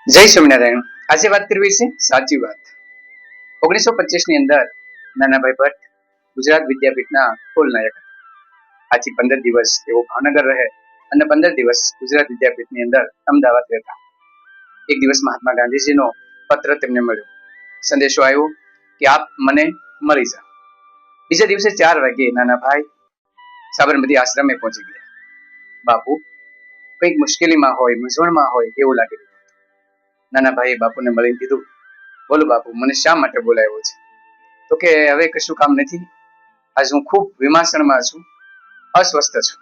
જય સ્વામિનારાયણ. આજે વાત કરવી છે સાચી વાત. 1925 ની અંદર નાનાભાઈ ભટ્ટ ગુજરાત વિદ્યાપીઠના કુલ નાયક હતા. આથી 15 દિવસ તેઓ ભાવનગર રહે અને 15 દિવસ ગુજરાત વિદ્યાપીઠની અંદર અમદાવાદ રહેતા. એક દિવસ મહાત્મા ગાંધીજીનો પત્ર તેમને મળ્યો. સંદેશો આવ્યો કે આપ મને મળી જાઓ. બીજા દિવસે 4 વાગે નાનાભાઈ સાબરમતી આશ્રમે પહોંચી ગયા. બાપુ કંઈક મુશ્કેલીમાં હોય, મૂંઝવણમાં હોય એવું લાગી રહ્યું. નાનાભાઈએ બાપુને મળીને કીધું, બોલો બાપુ, મને શા માટે બોલાવ્યો છે? તો કે હવે કશું કામ નથી, આજ હું ખૂબ વિમાસણમાં છું, અસ્વસ્થ છું.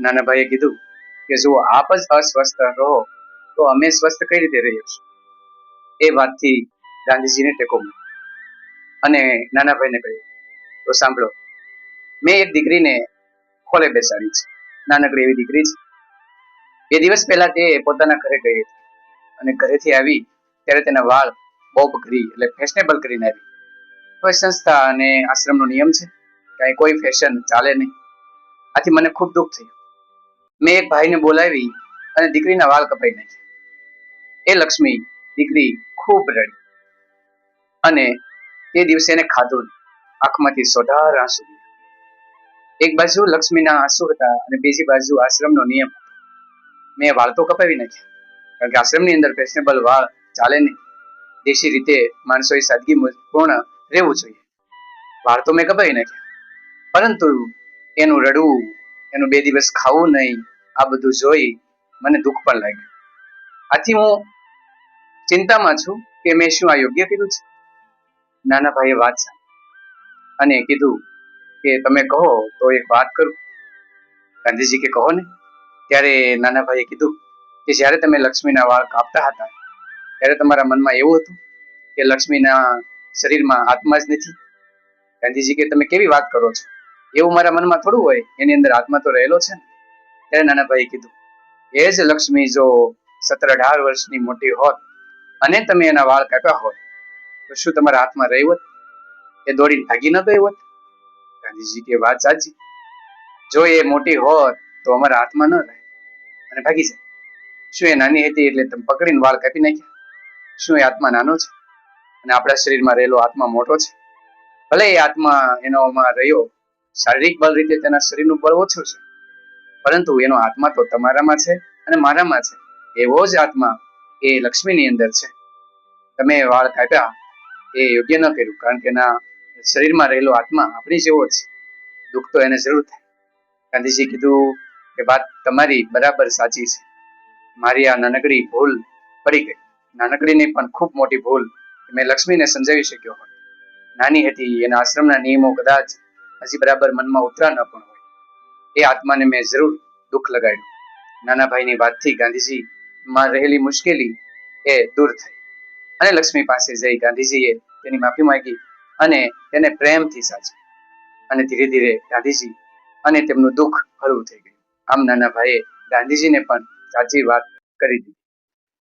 નાનાભાઈએ કીધું કે જો આપ જ અસ્વસ્થ રહો તો અમે સ્વસ્થ કઈ રીતે રહીએ છીએ? એ વાતથી ગાંધીજીને ટેકો મળ્યો અને નાનાભાઈને કહ્યું, તો સાંભળો, મેં એક દીકરીને ખોલે બેસાડી છે. નાનકડી એવી દીકરી છે. બે દિવસ પહેલા તે પોતાના ઘરે ગઈ હતી અને ઘરેથી આવી ત્યારે તેના વાળ બોબ કરી એટલે ફેશનેબલ કરીને આવી. કોઈ સંસ્થા અને આશ્રમનો નિયમ છે કે કોઈ ફેશન ચાલે નહીં. આથી મને ખૂબ દુઃખ થયું. મેં એક ભાઈને બોલાવી અને દીકરીના વાળ કપાઈ નાખ્યા. એ લક્ષ્મી દીકરી ખૂબ રડી અને તે દિવસે એને ખાધું નહીં. આંખમાંથી સોઢાર આંસુ. એક બાજુ લક્ષ્મીના આંસુ હતા અને બીજી બાજુ આશ્રમનો નિયમ હતો. મેં વાળ તો કપાવી નાખ્યા, કારણ કે આશ્રમની અંદર ફેશનેબલ વાળ ચાલે નહીં. દેશી રીતે માણસોએ સાદગી પૂર્ણ રહેવું જોઈએ. વાળ તો મેં કપાવી નાખ્યા, પરંતુ એનું રડવું, એનું 2 દિવસ ખાવું નહીં, આ બધું જોઈ મને દુઃખ પણ લાગ્યું. આથી હું ચિંતામાં છું કે મેં શું આ યોગ્ય કર્યું છે? નાનાભાઈએ વાત સાંભળી અને કીધું કે તમે કહો તો એક વાત કરું. ગાંધીજી કે કહો ને. ત્યારે નાનાભાઈએ કીધું કે જ્યારે તમે લક્ષ્મીના વાળ કાપતા હતા ત્યારે તમારા મનમાં એવું હતું કે લક્ષ્મીના શરીરમાં આત્મા જ નથી? ગાંધીજી કે તમે કેવી વાત કરો છો? એવું મારા મનમાં થોડું હોય, એની અંદર આત્મા તો રહેલો છે ને. ત્યારે નાનાભાઈએ કીધું, એ જ લક્ષ્મી જો 17-18 વર્ષની મોટી હોત અને તમે એના વાળ કાપ્યા હોત તો શું તમારા હાથમાં રહી હોત? એ દોડીને ભાગી ન ગઈ હોત? ગાંધીજી કે વાત સાચી. જો એ મોટી હોત તો અમારા હાથમાં ન રહે અને ભાગી જાય. શું એ નાની હતી એટલે તમે પકડીને વાળ કાપી નાખ્યા? શું એ આત્મા નાનો છે અને આપણા શરીરમાં રહેલો આત્મા મોટો છે? ભલે એ આત્મા એનોમાં રહ્યો, શારીરિક બળ રીતે તેના શરીરનું બળ ઓછું છે, પરંતુ એનો આત્મા તો તમારામાં છે અને મારામાં છે. એવો જ આત્મા એ લક્ષ્મીની અંદર છે. તમે વાળ કાપ્યા એ યોગ્ય ન કર્યું, કારણ કે એના શરીરમાં રહેલો આત્મા આપણી જેવો જ છે. દુઃખ તો એને જરૂર થાય. ગાંધીજી કીધું કે વાત તમારી બરાબર સાચી છે. મારી આ નાનકડી ભૂલ પડી ગઈ. નાનકડી નહીં પણ ખૂબ મોટી ભૂલ. મેં લક્ષ્મીને સમજાવી શક્યો હોત. નાની હતી, એના આશ્રમના નિયમો કદાચ હજી બરાબર મનમાં ઉતરા ન પણ હોય. એ આત્માને મેં જરૂર દુઃખ લગાડ્યું. નાનાભાઈની વાતથી ગાંધીજીમાં રહેલી મુશ્કેલી એ દૂર થઈ અને લક્ષ્મી પાસે જઈ ગાંધીજીએ તેની માફી માંગી અને તેને પ્રેમથી સાચવી. અને ધીરે ધીરે ગાંધીજી અને તેમનું દુઃખ હળવું થઈ ગયું. આમ નાનાભાઈએ ગાંધીજીને પણ સાચી વાત કરી દીધી.